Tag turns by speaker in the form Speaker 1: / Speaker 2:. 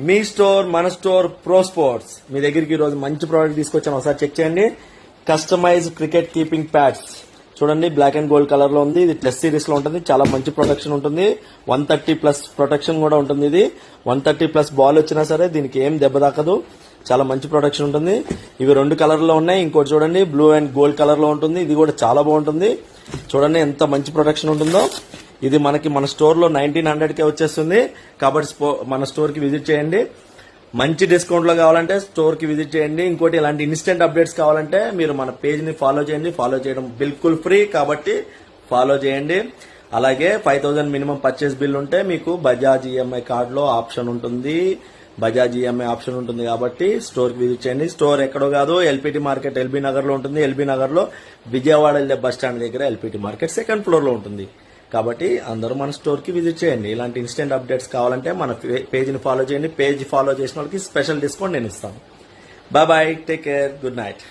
Speaker 1: మీ store మన store pro sports మీ దగ్గరికి ఈ రోజు మంచి ప్రోడక్ట్ తీసుకొచ్చాను. ఒకసారి చెక్ చేయండి. కస్టమైజ్ క్రికెట్ కీపింగ్ ప్యాడ్స్ చూడండి, బ్లాక్ అండ్ గోల్డ్ కలర్ లో ఉంది. ఇది టెస్ట్ సిరీస్ లో ఉంటుంది. చాలా మంచి ప్రొటెక్షన్ ఉంటుంది. 130+ ప్రొటెక్షన్ కూడా ఉంటుంది. ఇది 130+ బాల్ వచ్చినా సరే దీనికి ఏం దెబ్బ తాకదు. చాలా మంచి ప్రొటెక్షన్ ఉంటుంది. ఇవి 2 కలర్ లో ఉన్నాయి. ఇంకోటి చూడండి, బ్లూ అండ్ గోల్డ్ కలర్ లో ఉంటుంది. ఇది కూడా చాలా బాగుంటుంది. చూడండి ఎంత మంచి ప్రొటెక్షన్ ఉంటుందో. ఇది మనకి మన స్టోర్ లో 1900కే వచ్చేస్తుంది. కాబట్టి మన స్టోర్ కి విజిట్ చేయండి. మంచి డిస్కౌంట్ లో కావాలంటే స్టోర్ కి విజిట్ చేయండి. ఇంకోటి ఇలాంటి ఇన్స్టెంట్ అప్డేట్స్ కావాలంటే మీరు మన పేజ్ ని ఫాలో చేయండి. ఫాలో చేయడం బిల్కుల్ ఫ్రీ కాబట్టి ఫాలో చేయండి. అలాగే 5000 మినిమం పర్చేస్ బిల్ ఉంటే మీకు బజాజ్ ఈఎంఐ కార్డ్ లో ఆప్షన్ ఉంటుంది. బజాజ్ ఈఎంఐ ఆప్షన్ ఉంటుంది కాబట్టి స్టోర్ కి విజిట్ చేయండి. స్టోర్ ఎక్కడో కాదు, ఎల్పిటి మార్కెట్ ఎల్బీ నగర్ లో ఉంటుంది. ఎల్బీ నగర్ లో విజయవాడ వెళ్ళే బస్ స్టాండ్ దగ్గర ఎల్పిటి మార్కెట్ 2nd ఫ్లోర్ లో ఉంటుంది. కాబట్టి అందరూ మన స్టోర్ కి విజిట్ చేయండి. ఇలాంటి ఇన్స్టెంట్ అప్డేట్స్ కావాలంటే మన పేజ్ ని ఫాలో చేయండి. పేజ్ ఫాలో చేసిన వాళ్ళకి స్పెషల్ డిస్కౌంట్ నేను ఇస్తాను. Bye bye, take care, good night.